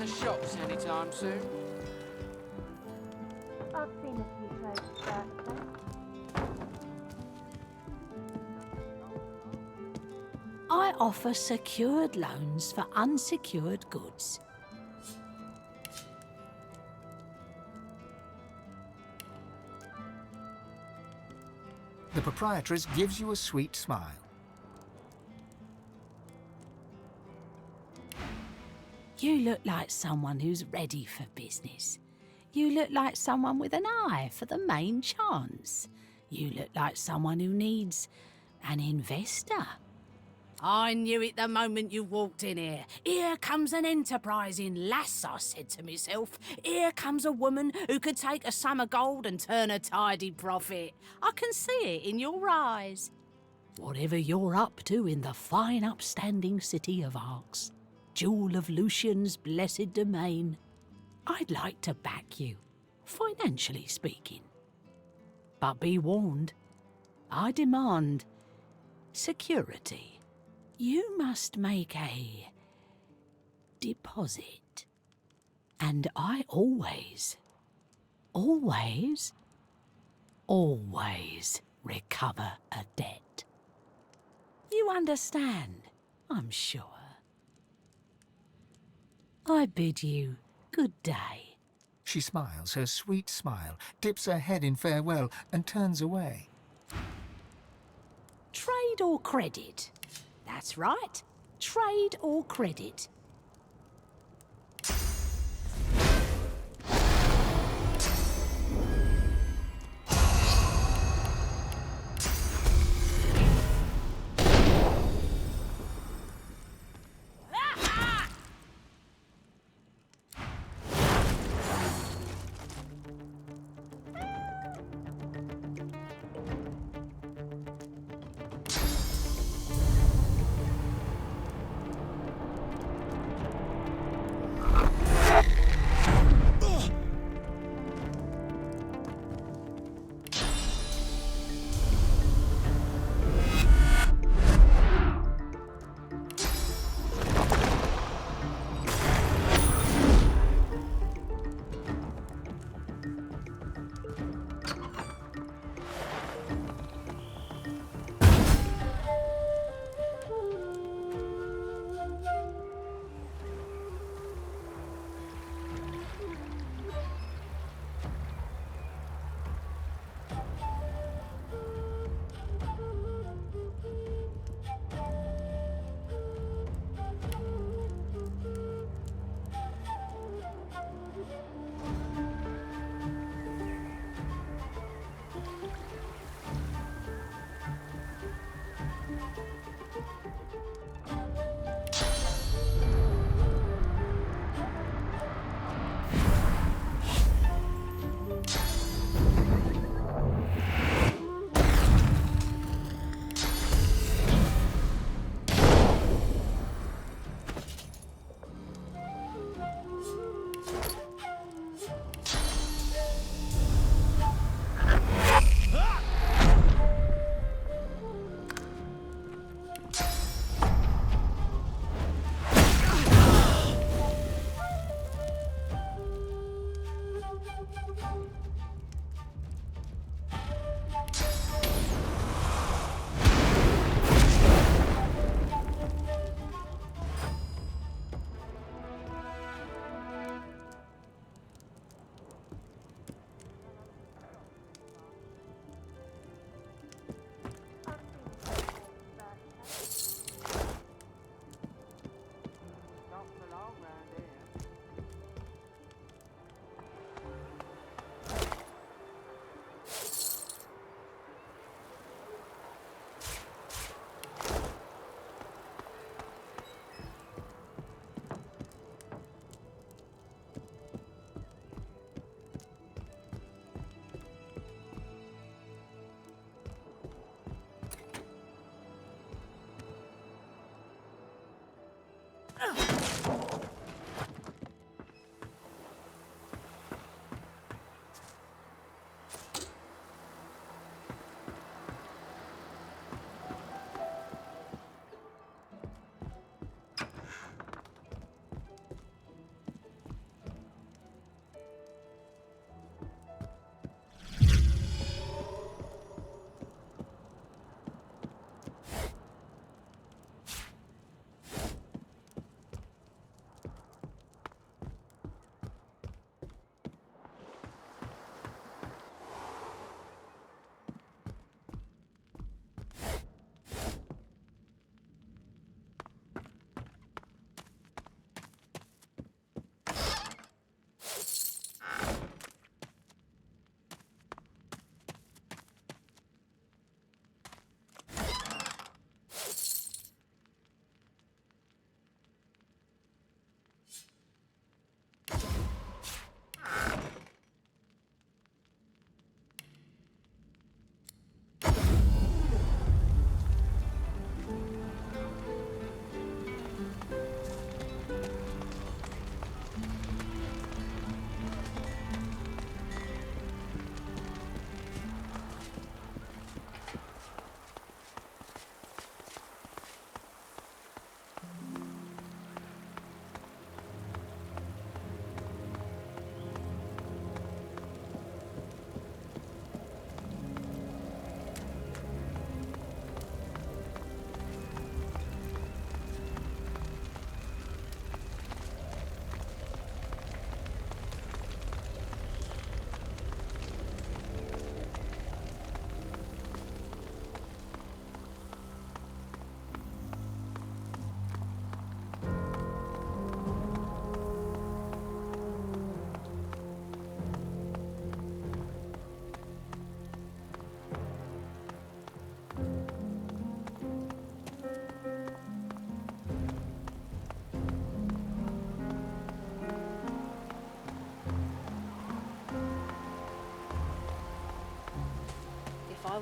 the shops anytime soon? I've seen a few trades certainly. I offer secured loans for unsecured goods. The proprietress gives you a sweet smile. You look like someone who's ready for business. You look like someone with an eye for the main chance. You look like someone who needs an investor. I knew it the moment you walked in here. Here comes an enterprising lass, I said to myself. Here comes a woman who could take a sum of gold and turn a tidy profit. I can see it in your eyes. Whatever you're up to in the fine upstanding city of Arx, jewel of Lucian's blessed domain, I'd like to back you, financially speaking. But be warned, I demand security. You must make a deposit. And I always recover a debt. You understand, I'm sure. I bid you good day. She smiles her sweet smile, dips her head in farewell, and turns away. Trade or credit? That's right. Trade or credit.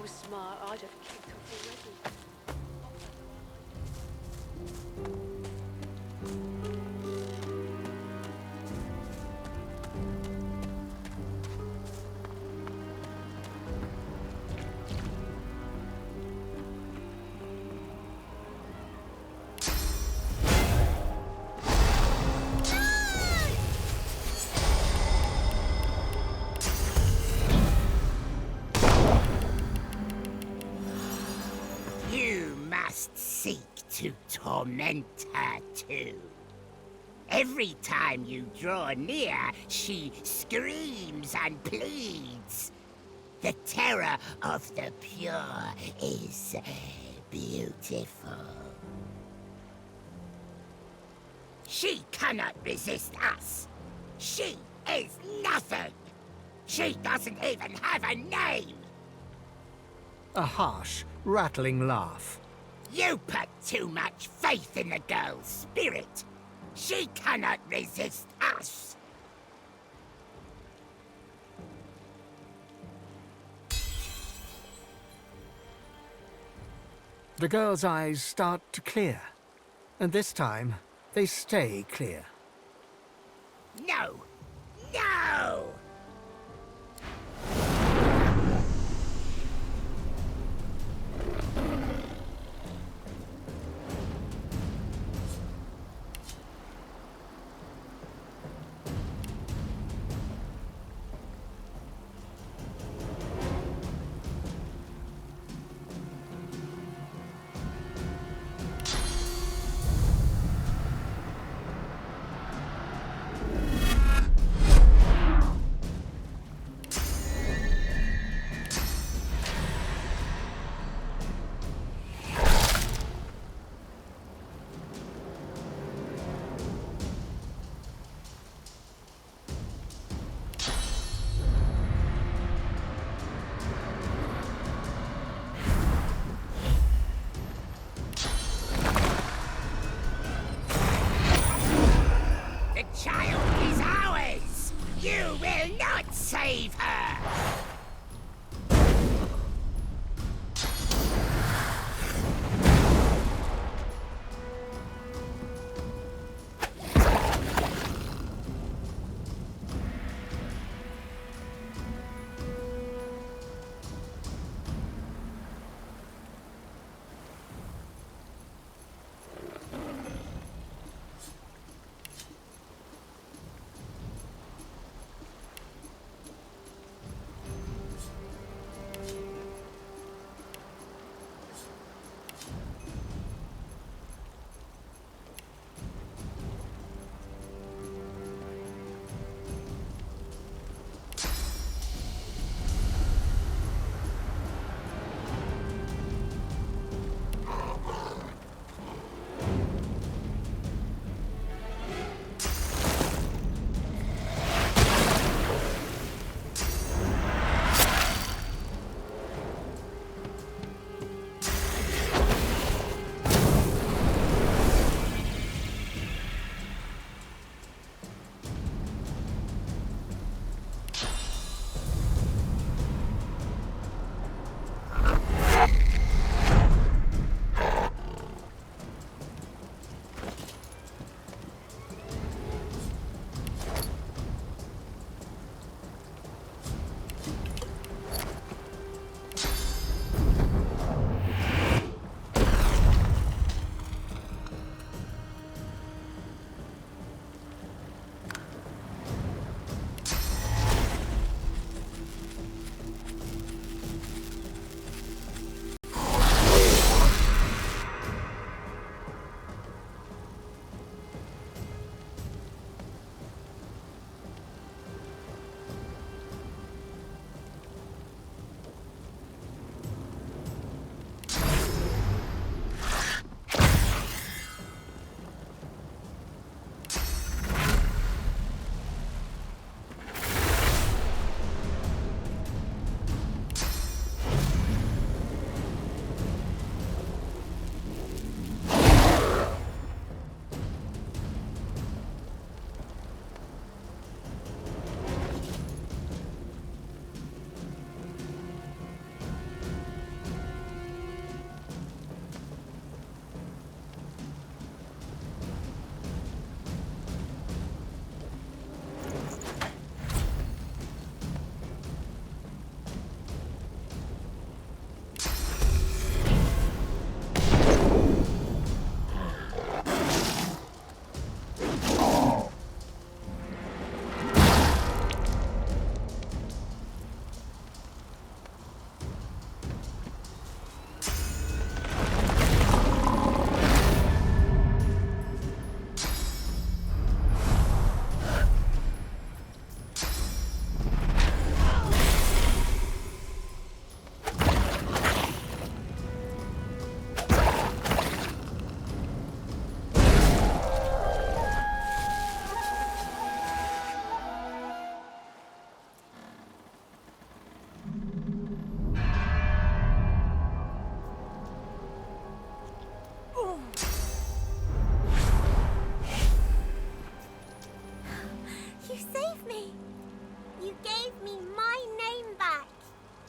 was smart, I'd have kicked off already. You must seek to torment her too. Every time you draw near, she screams and pleads. The terror of the pure is beautiful. She cannot resist us. She is nothing. She doesn't even have a name. A harsh, rattling laugh. You put too much faith in the girl's spirit. She cannot resist us. The girl's eyes start to clear, and this time they stay clear. No! No!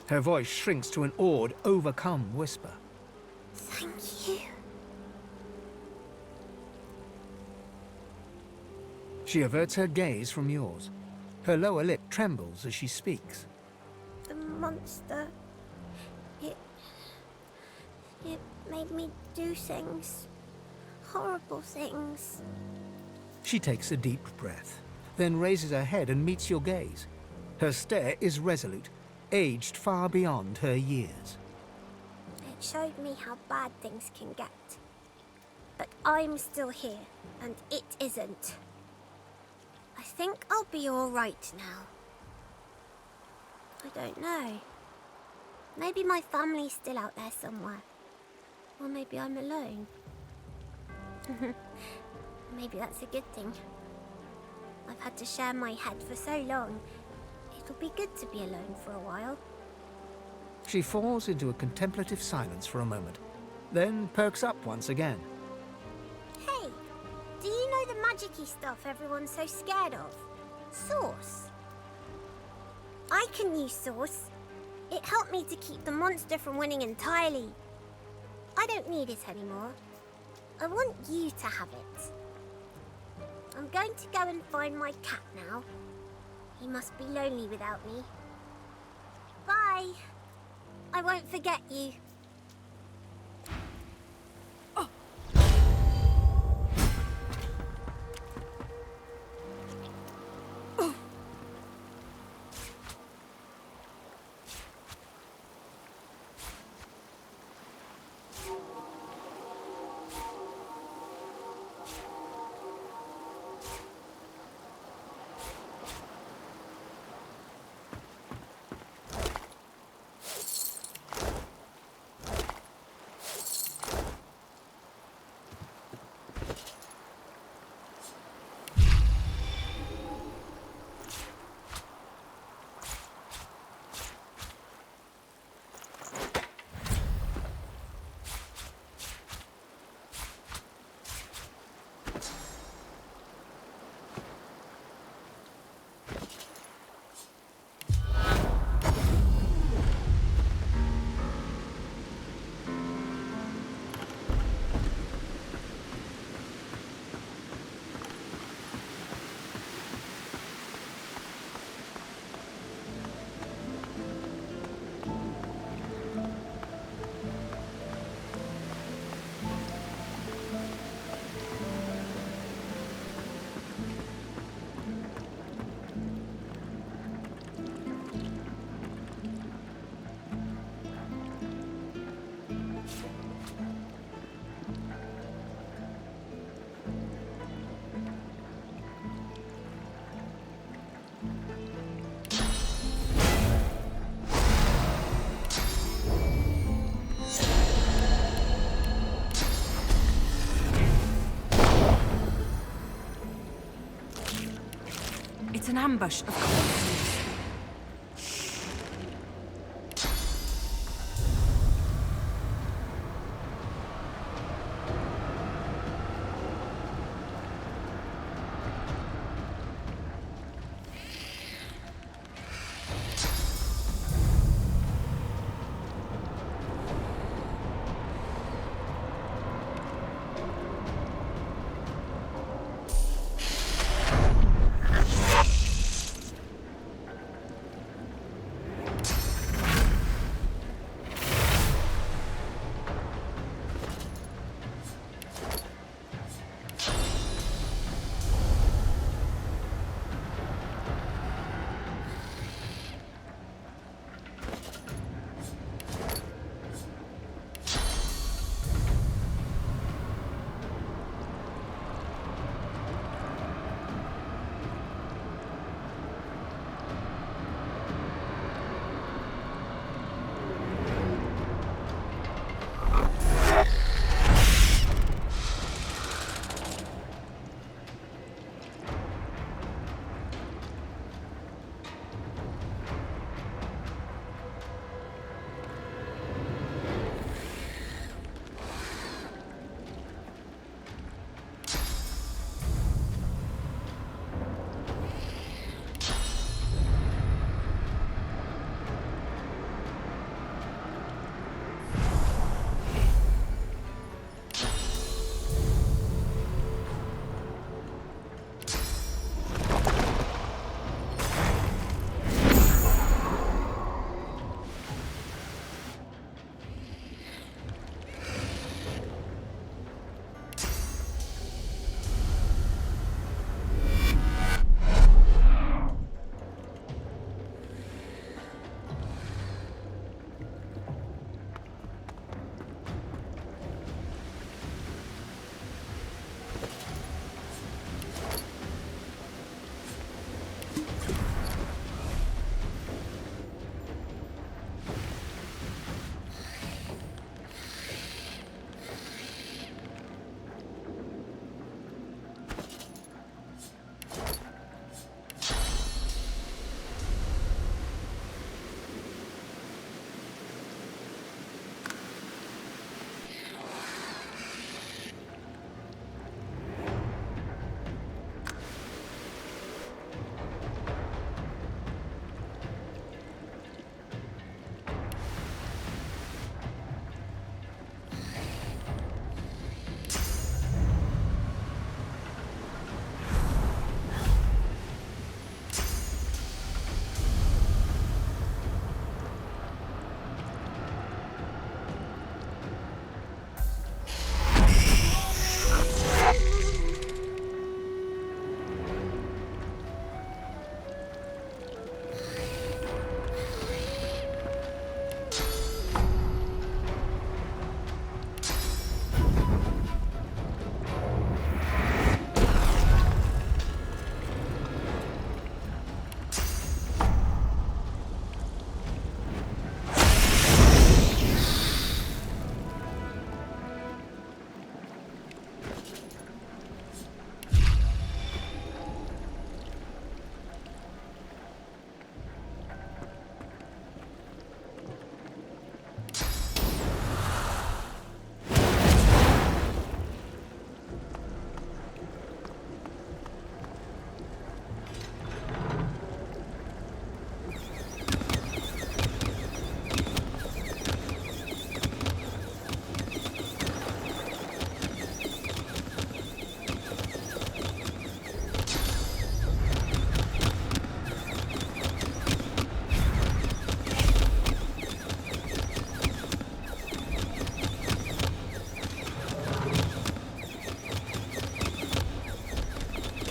Her voice shrinks to an awed, overcome whisper. Thank you. She averts her gaze from yours. Her lower lip trembles as she speaks. The monster. It made me do things. Horrible things. She takes a deep breath, then raises her head and meets your gaze. Her stare is resolute, aged far beyond her years. It showed me how bad things can get. But I'm still here, and it isn't. I think I'll be all right now. I don't know. Maybe my family's still out there somewhere. Or maybe I'm alone. Maybe that's a good thing. I've had to share my head for so long. It'll be good to be alone for a while. She falls into a contemplative silence for a moment, then perks up once again. Hey, do you know the magic-y stuff everyone's so scared of? Source. I can use Source. It helped me to keep the monster from winning entirely. I don't need it anymore. I want you to have it. I'm going to go and find my cat now. He must be lonely without me. Bye. I won't forget you. It's an ambush, of course.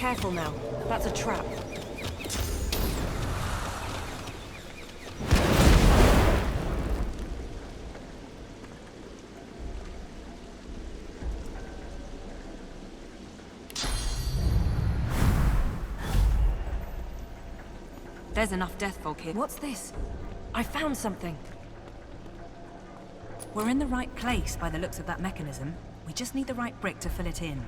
Careful now. That's a trap. There's enough death fog here. What's this? I found something. We're in the right place by the looks of that mechanism. We just need the right brick to fill it in.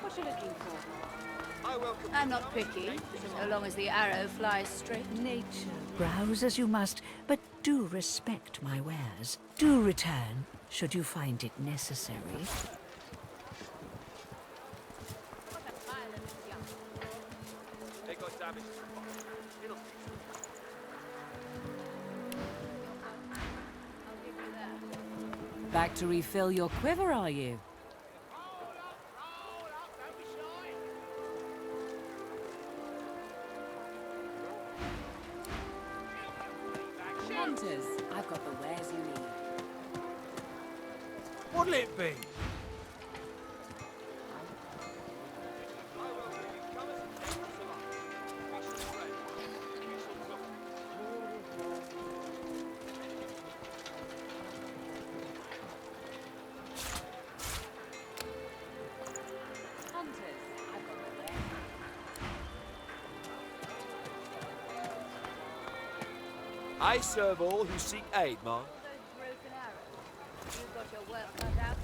What you looking for? I'm not picky, so long as the arrow flies straight. Nature. Browse as you must, but do respect my wares. Do return, should you find it necessary. Back to refill your quiver, are you? Hunters, I've got the wares you need. What'll it be? Hunters, I've got the wares. I serve all who seek aid, man. All those broken arrows. You've got your work cut out.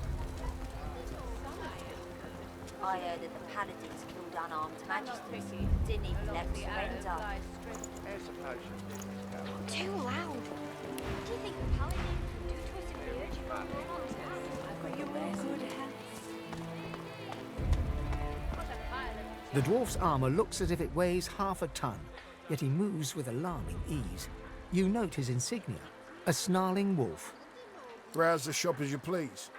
I heard that the paladins killed unarmed I'm not magistrates. picky. Didn't even So long let as them the arrow surrender. flies straight. Too loud. What do you think the paladin can do to us if we urge him on? I've got your wares in hand. The dwarf's armor looks as if it weighs half a ton, yet he moves with alarming ease. You note his insignia, a snarling wolf. Browse the shop as you please.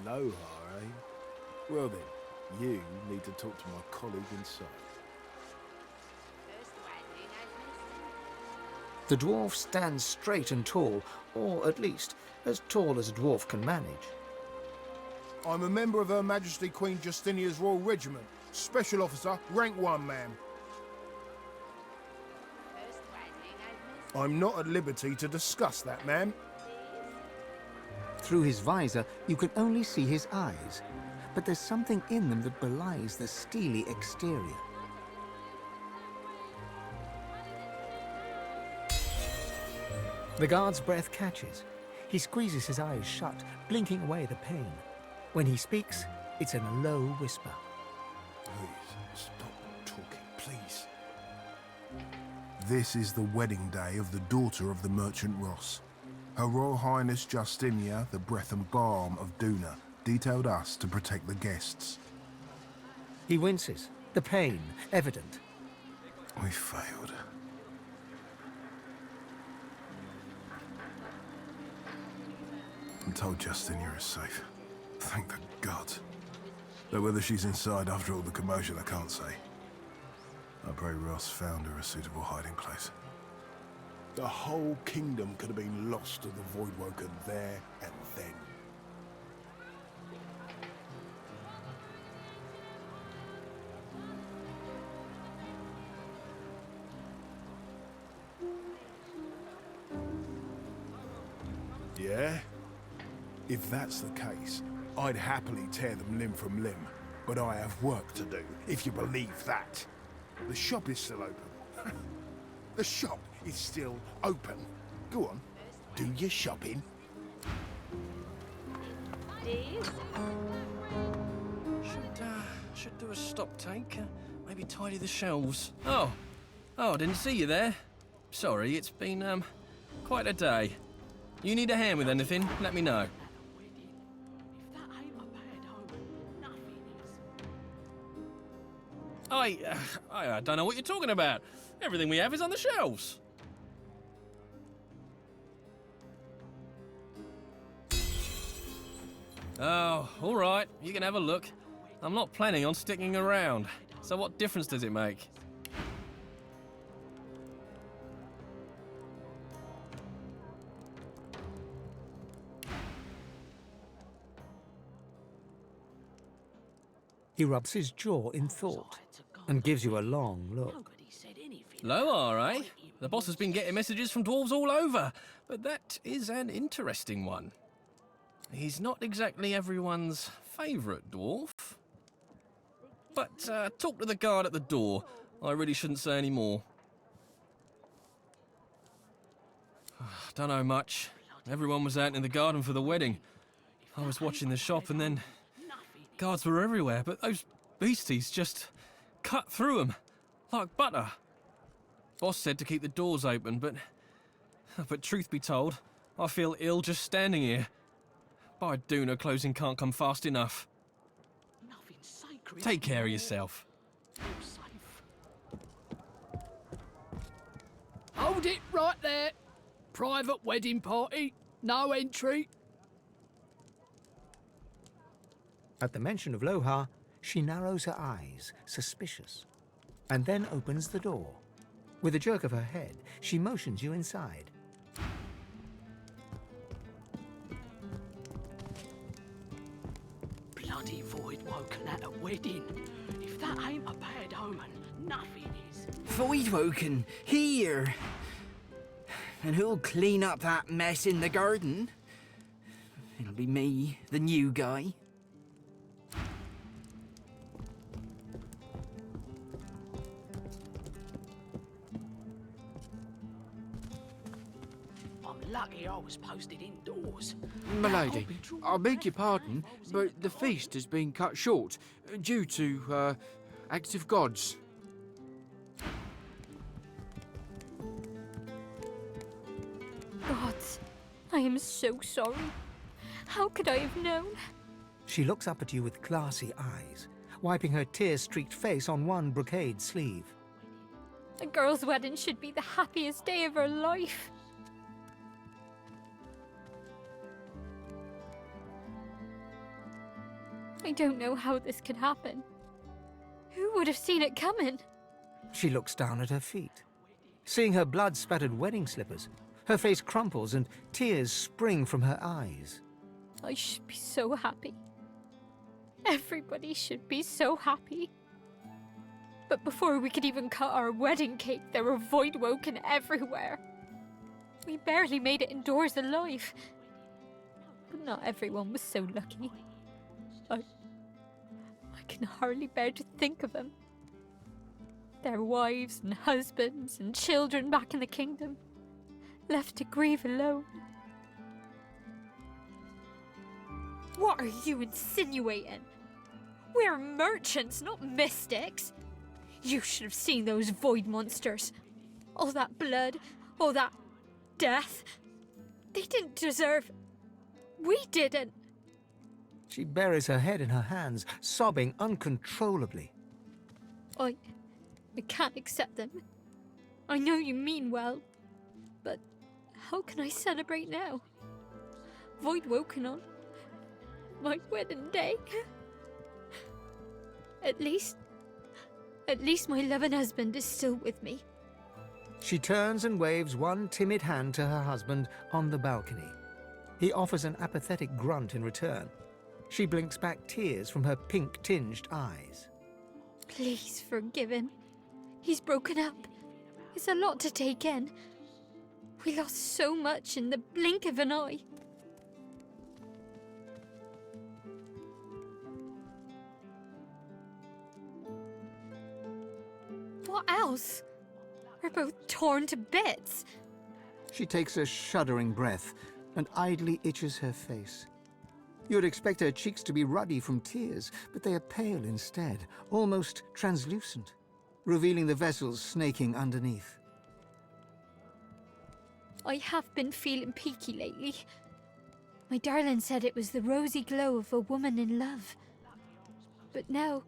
No hire, eh? Well then, you need to talk to my colleague inside. The dwarf stands straight and tall, or at least as tall as a dwarf can manage. I'm a member of Her Majesty Queen Justinia's Royal Regiment. Special officer, rank 1, ma'am. I'm not at liberty to discuss that, ma'am. Through his visor, you can only see his eyes, but there's something in them that belies the steely exterior. The guard's breath catches. He squeezes his eyes shut, blinking away the pain. When he speaks, it's in a low whisper. Please, stop talking, please. This is the wedding day of the daughter of the merchant Ross. Her Royal Highness Justinia, the breath and balm of Duna, detailed us to protect the guests. He winces, the pain evident. We failed. I'm told Justinia is safe. Thank the gods. Though whether she's inside after all the commotion, I can't say. I pray Ross found her a suitable hiding place. The whole kingdom could have been lost to the Voidwoken there and then. Yeah? If that's the case, I'd happily tear them limb from limb. But I have work to do, if you believe that. The shop is still open. The shop is still open. Go on, do your shopping. Should do a stock take. Maybe tidy the shelves. Oh, I didn't see you there. Sorry, it's been quite a day. You need a hand with anything? Let me know. I don't know what you're talking about. Everything we have is on the shelves. Oh, all right. You can have a look. I'm not planning on sticking around. So what difference does it make? He rubs his jaw in thought and gives you a long look. Loa, eh? The boss has been getting messages from dwarves all over, but that is an interesting one. He's not exactly everyone's favourite dwarf. But talk to the guard at the door. I really shouldn't say any more. Don't know much. Everyone was out in the garden for the wedding. I was watching the shop and then guards were everywhere, but those beasties just cut through them like butter. Boss said to keep the doors open, but truth be told, I feel ill just standing here. By Duna, closing can't come fast enough. Take care of yourself. Hold it right there. Private wedding party. No entry. At the mention of Loha, she narrows her eyes, suspicious, and then opens the door. With a jerk of her head, she motions you inside. Bloody void woken at a wedding. If that ain't a bad omen, nothing is. Void woken here. And who'll clean up that mess in the garden? It'll be me, the new guy. I'm lucky I was posted indoors. Milady, I beg your pardon, but the feast has been cut short due to acts of gods. Gods, I am so sorry. How could I have known? She looks up at you with glassy eyes, wiping her tear-streaked face on one brocade sleeve. A girl's wedding should be the happiest day of her life. I don't know how this could happen. Who would have seen it coming? She looks down at her feet. Seeing her blood-spattered wedding slippers, her face crumples and tears spring from her eyes. I should be so happy. Everybody should be so happy. But before we could even cut our wedding cake, there were void woken everywhere. We barely made it indoors alive. But not everyone was so lucky. I can hardly bear to think of them. Their wives and husbands and children back in the kingdom, left to grieve alone. What are you insinuating? We're merchants, not mystics. You should have seen those void monsters. All that blood, all that death. They didn't deserve... We didn't. She buries her head in her hands, sobbing uncontrollably. I can't accept them. I know you mean well, but how can I celebrate now? Void woken on my wedding day. At least my loving husband is still with me. She turns and waves one timid hand to her husband on the balcony. He offers an apathetic grunt in return. She blinks back tears from her pink-tinged eyes. Please forgive him. He's broken up. It's a lot to take in. We lost so much in the blink of an eye. What else? We're both torn to bits. She takes a shuddering breath and idly itches her face. You'd expect her cheeks to be ruddy from tears, but they are pale instead, almost translucent, revealing the vessels snaking underneath. I have been feeling peaky lately. My darling said it was the rosy glow of a woman in love. But now,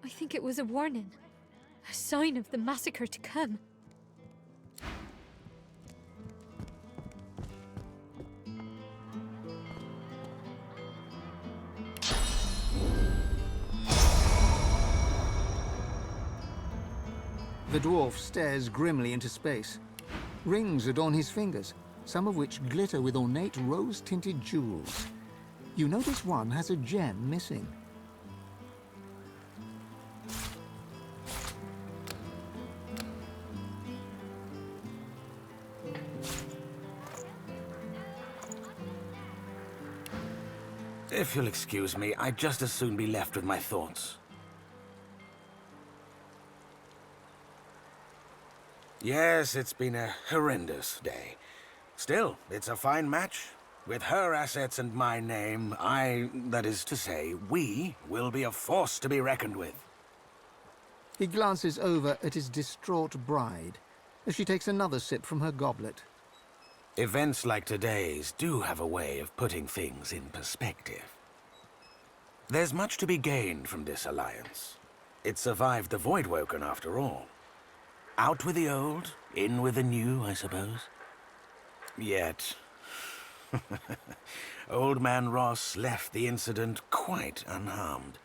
I think it was a warning. A sign of the massacre to come. The dwarf stares grimly into space. Rings adorn his fingers, some of which glitter with ornate rose-tinted jewels. You notice one has a gem missing. If you'll excuse me, I'd just as soon be left with my thoughts. Yes, it's been a horrendous day. Still, it's a fine match. With her assets and my name, that is to say, we will be a force to be reckoned with. He glances over at his distraught bride as she takes another sip from her goblet. Events like today's do have a way of putting things in perspective. There's much to be gained from this alliance. It survived the Voidwoken after all. Out with the old, in with the new, I suppose. Yet, Old Man Ross left the incident quite unharmed.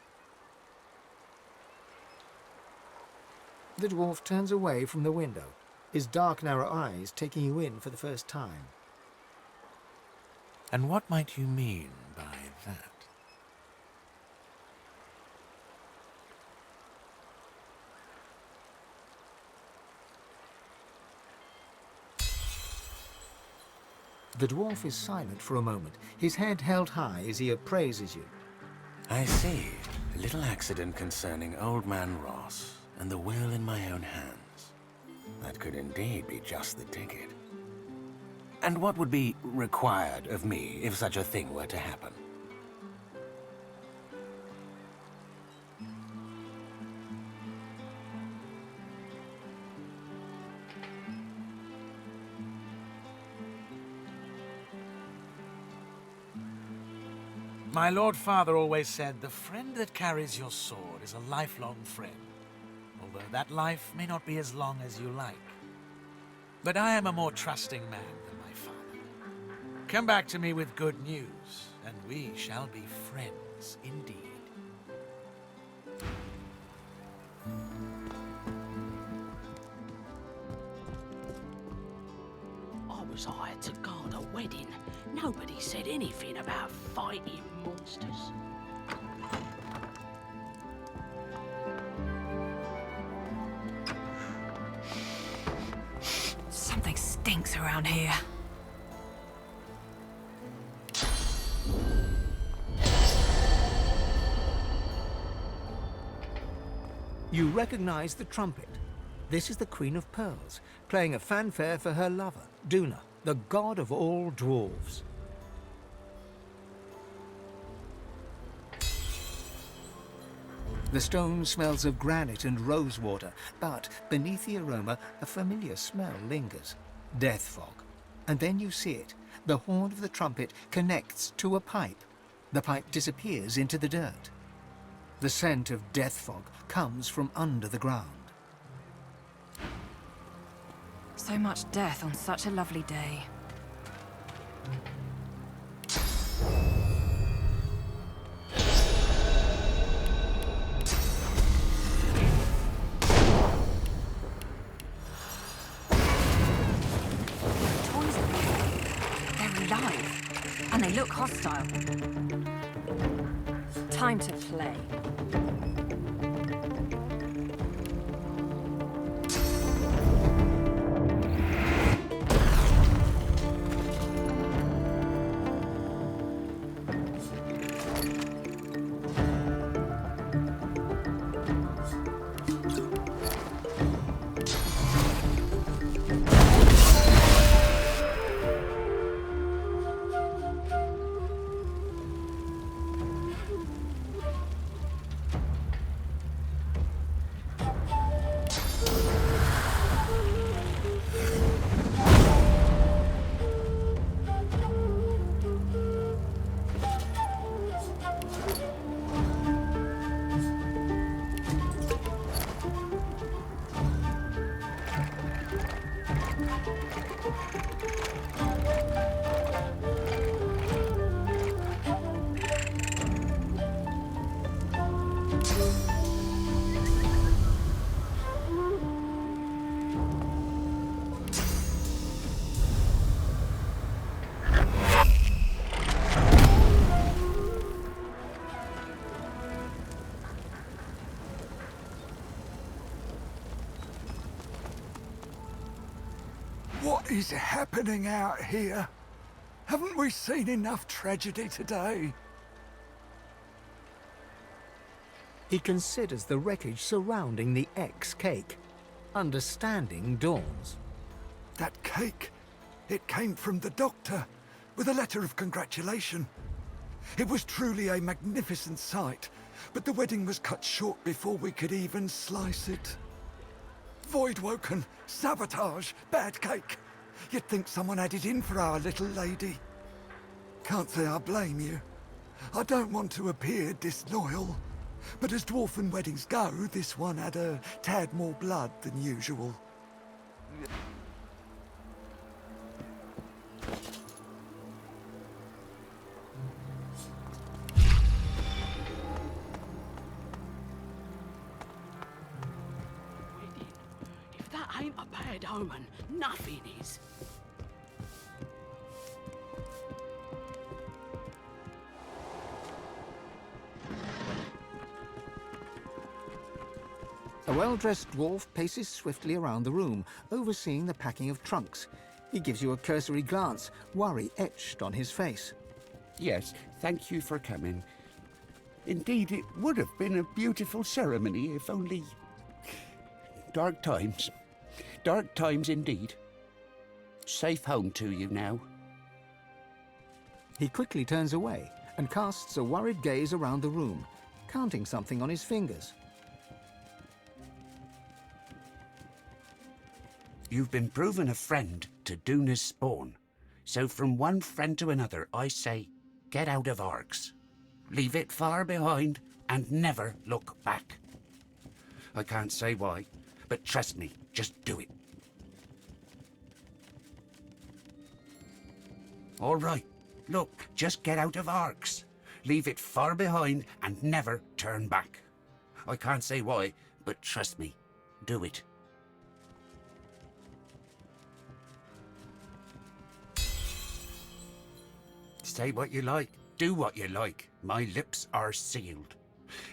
The dwarf turns away from the window, his dark, narrow eyes taking you in for the first time. And what might you mean by that? The dwarf is silent for a moment, his head held high as he appraises you. I see. A little accident concerning Old Man Ross and the will in my own hands. That could indeed be just the ticket. And what would be required of me if such a thing were to happen? My Lord Father always said, the friend that carries your sword is a lifelong friend, although that life may not be as long as you like. But I am a more trusting man than my father. Come back to me with good news, and we shall be friends indeed. I was hired to guard a wedding. Nobody said anything about fighting monsters. Something stinks around here. You recognize the trumpet. This is the Queen of Pearls, playing a fanfare for her lover, Duna, the god of all dwarves. The stone smells of granite and rosewater, but beneath the aroma, a familiar smell lingers. Death fog. And then you see it. The horn of the trumpet connects to a pipe. The pipe disappears into the dirt. The scent of death fog comes from under the ground. So much death on such a lovely day. Toys are here. They're alive. And they look hostile. Time to play. What is happening out here? Haven't we seen enough tragedy today? He considers the wreckage surrounding the X-cake. Understanding dawns. That cake, it came from the doctor, with a letter of congratulation. It was truly a magnificent sight, but the wedding was cut short before we could even slice it. Voidwoken, sabotage, bad cake. You'd think someone had it in for our little lady. Can't say I blame you. I don't want to appear disloyal, but as dwarven weddings go, this one had a tad more blood than usual. If that ain't a bad omen, nothing is. A well-dressed dwarf paces swiftly around the room, overseeing the packing of trunks. He gives you a cursory glance, worry etched on his face. Yes, thank you for coming. Indeed, it would have been a beautiful ceremony if only... Dark times. Dark times indeed. Safe home to you now. He quickly turns away and casts a worried gaze around the room, counting something on his fingers. You've been proven a friend to Duna's spawn. So from one friend to another, I say, get out of Arx. Leave it far behind and never look back. I can't say why, but trust me, just do it. All right, look, just get out of Arx. Leave it far behind and never turn back. I can't say why, but trust me, do it. Say what you like, do what you like. My lips are sealed.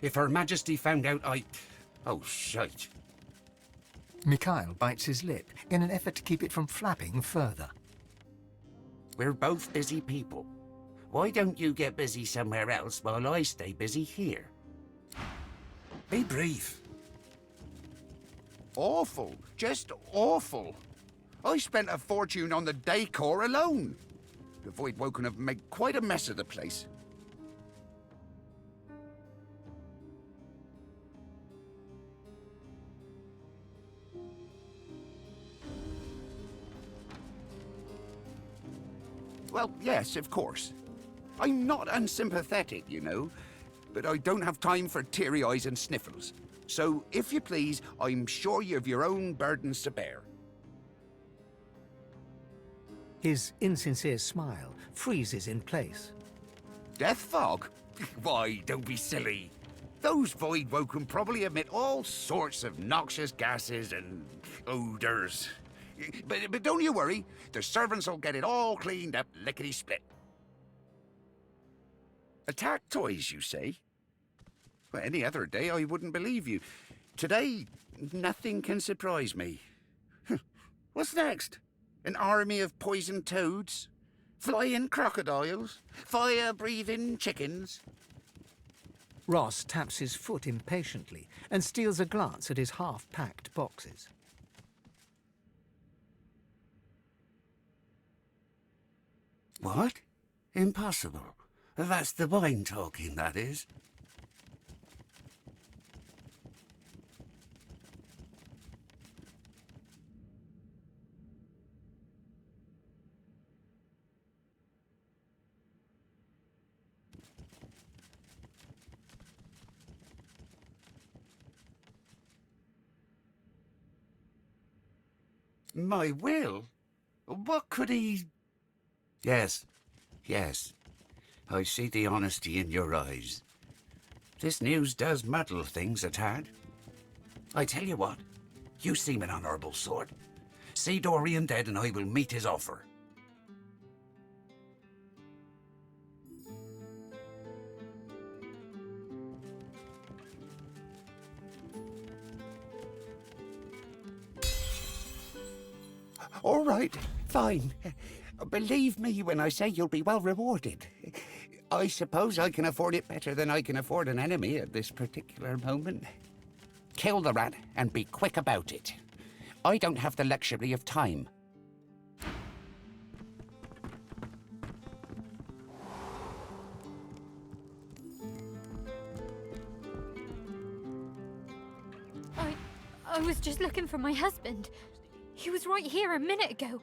If Her Majesty found out Oh, shite. Mikhail bites his lip in an effort to keep it from flapping further. We're both busy people. Why don't you get busy somewhere else while I stay busy here? Be brief. Awful. Just awful. I spent a fortune on the decor alone. The Voidwoken have made quite a mess of the place. Well, yes, of course. I'm not unsympathetic, you know, but I don't have time for teary eyes and sniffles. So, if you please, I'm sure you have your own burdens to bear. His insincere smile freezes in place. Death fog? Why, don't be silly. Those Voidwoken probably emit all sorts of noxious gases and odors. But don't you worry, the servants will get it all cleaned up lickety-split. Attack toys, you say? Well, any other day I wouldn't believe you. Today, nothing can surprise me. What's next? An army of poisoned toads? Flying crocodiles? Fire-breathing chickens? Ross taps his foot impatiently and steals a glance at his half-packed boxes. What? Impossible. That's the wine talking, that is. My will? What could he... Yes, yes. I see the honesty in your eyes. This news does muddle things a tad. I tell you what, you seem an honourable sort. See Dorian dead and I will meet his offer. All right, fine. Believe me when I say you'll be well rewarded. I suppose I can afford it better than I can afford an enemy at this particular moment. Kill the rat and be quick about it. I don't have the luxury of time. I was just looking for my husband. He was right here a minute ago.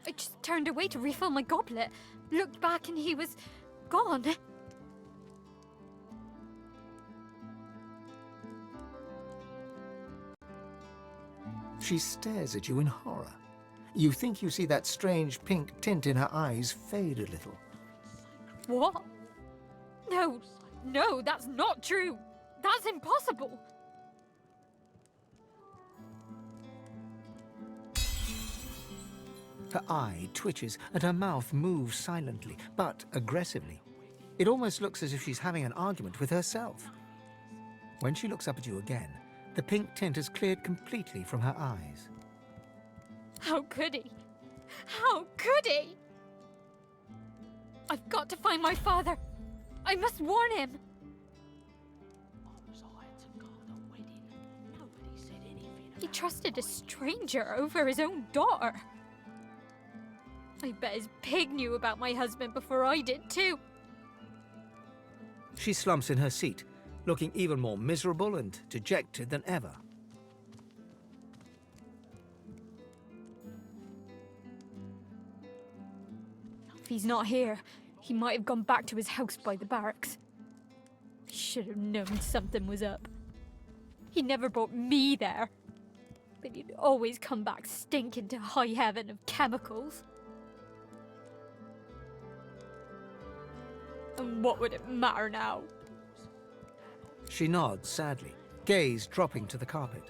I just turned away to refill my goblet, looked back and he was gone. She stares at you in horror. You think you see that strange pink tint in her eyes fade a little. What? No, that's not true. That's impossible. Her eye twitches and her mouth moves silently, but aggressively. It almost looks as if she's having an argument with herself. When she looks up at you again, the pink tint has cleared completely from her eyes. How could he? How could he? I've got to find my father. I must warn him. He trusted a stranger over his own daughter. I bet his pig knew about my husband before I did too. She slumps in her seat, looking even more miserable and dejected than ever. If he's not here, he might have gone back to his house by the barracks. I should have known something was up. He never brought me there, but he'd always come back stinking to high heaven of chemicals. And what would it matter now? She nods sadly, gaze dropping to the carpet.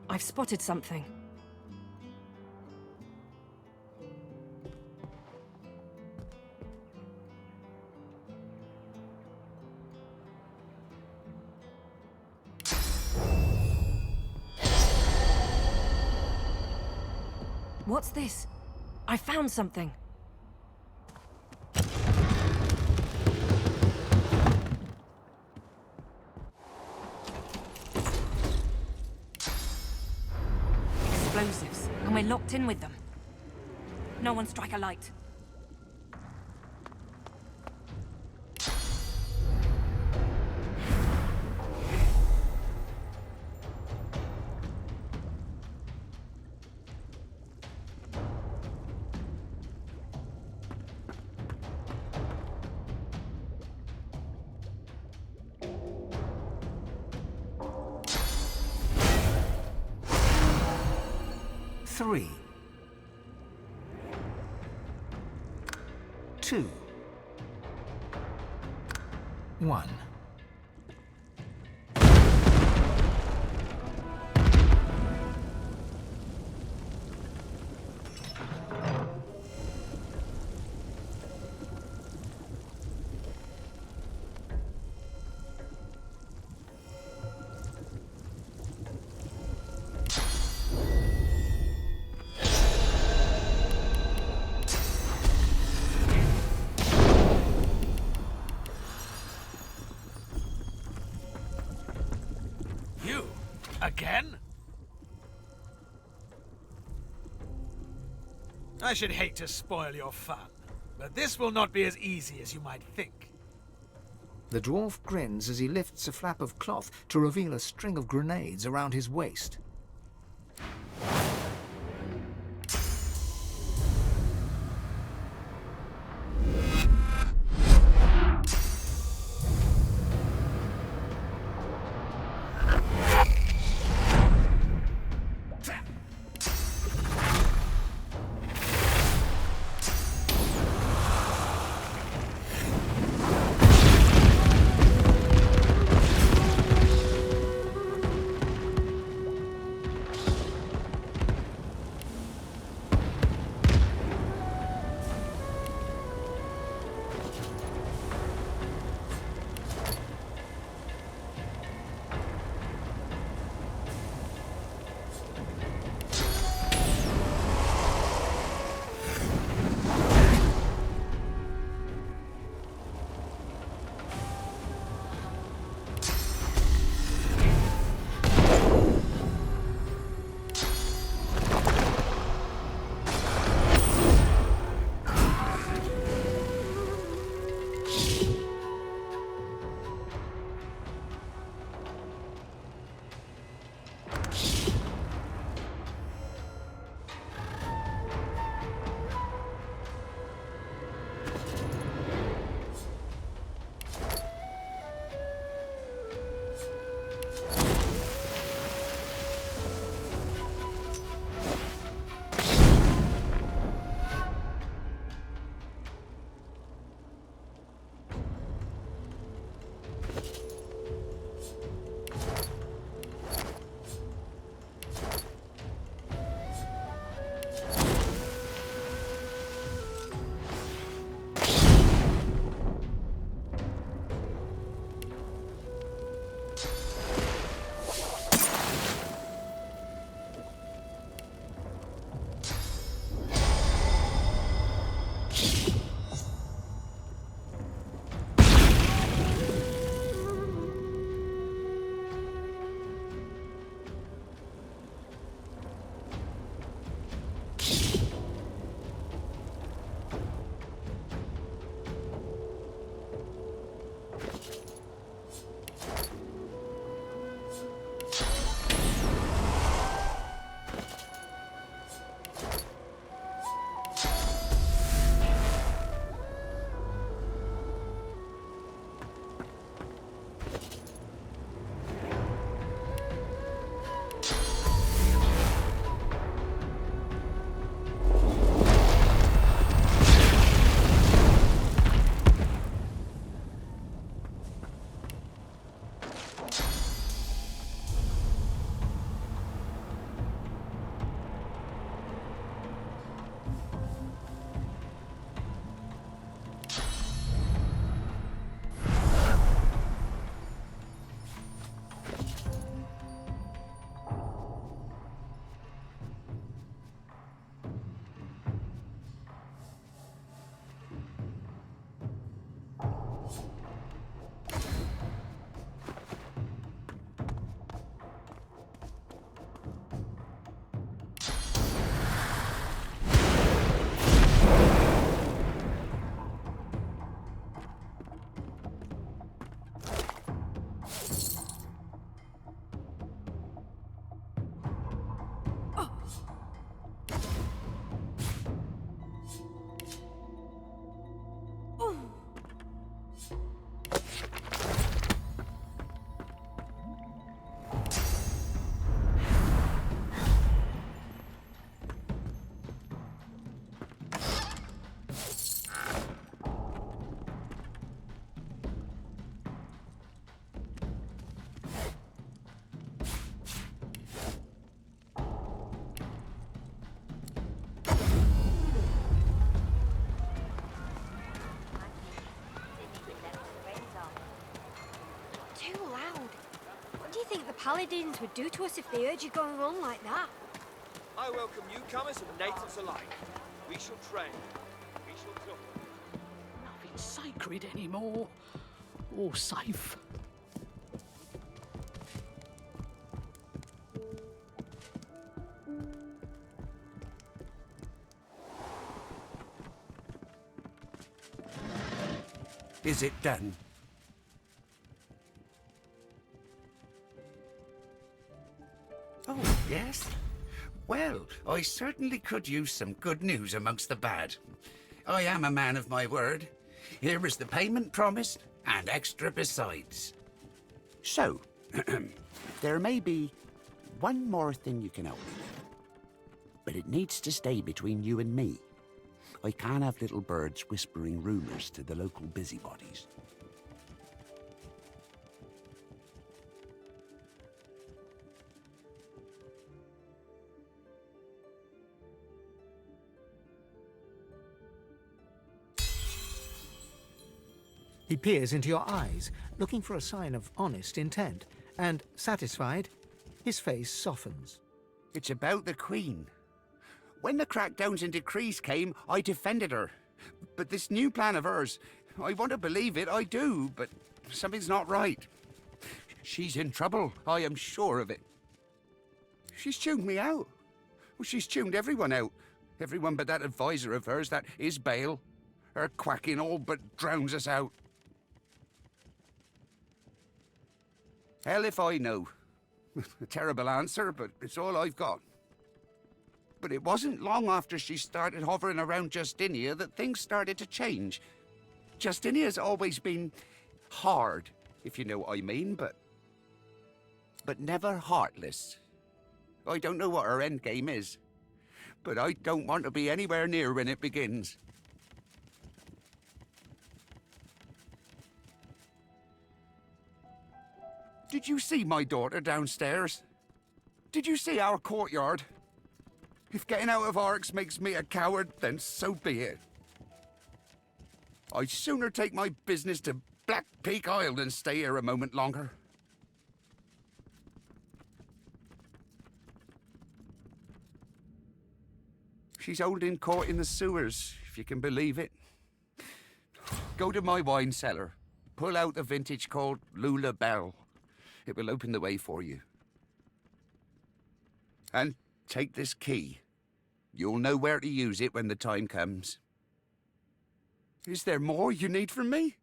I've spotted something. What's this? I found something. Explosives, and we're locked in with them. No one strike a light. 3, 2, 1. You? Again? I should hate to spoil your fun, but this will not be as easy as you might think. The dwarf grins as he lifts a flap of cloth to reveal a string of grenades around his waist. paladins would do to us if they heard you going on like that. I welcome newcomers and natives alike. We shall train. We shall talk. Nothing sacred anymore. Or safe. Is it done? Oh, yes? Well, I certainly could use some good news amongst the bad. I am a man of my word. Here is the payment promised, and extra besides. So, there may be one more thing you can help me with. But it needs to stay between you and me. I can't have little birds whispering rumors to the local busybodies. He peers into your eyes, looking for a sign of honest intent, and, satisfied, his face softens. It's about the Queen. When the crackdowns and decrees came, I defended her. But this new plan of hers, I want to believe it, I do, but something's not right. She's in trouble, I am sure of it. She's tuned me out. Well, she's tuned everyone out. Everyone but that advisor of hers, that Isbale. Her quacking all but drowns us out. Hell if I know. A terrible answer, but it's all I've got. But it wasn't long after she started hovering around Justinia that things started to change. Justinia's always been hard, if you know what I mean, but never heartless. I don't know what her endgame is, but I don't want to be anywhere near when it begins. Did you see my daughter downstairs? Did you see our courtyard? If getting out of Arx makes me a coward, then so be it. I'd sooner take my business to Black Peak Isle than stay here a moment longer. She's holding court in the sewers, if you can believe it. Go to my wine cellar. Pull out the vintage called Lula Bell. It will open the way for you. And take this key. You'll know where to use it when the time comes. Is there more you need from me?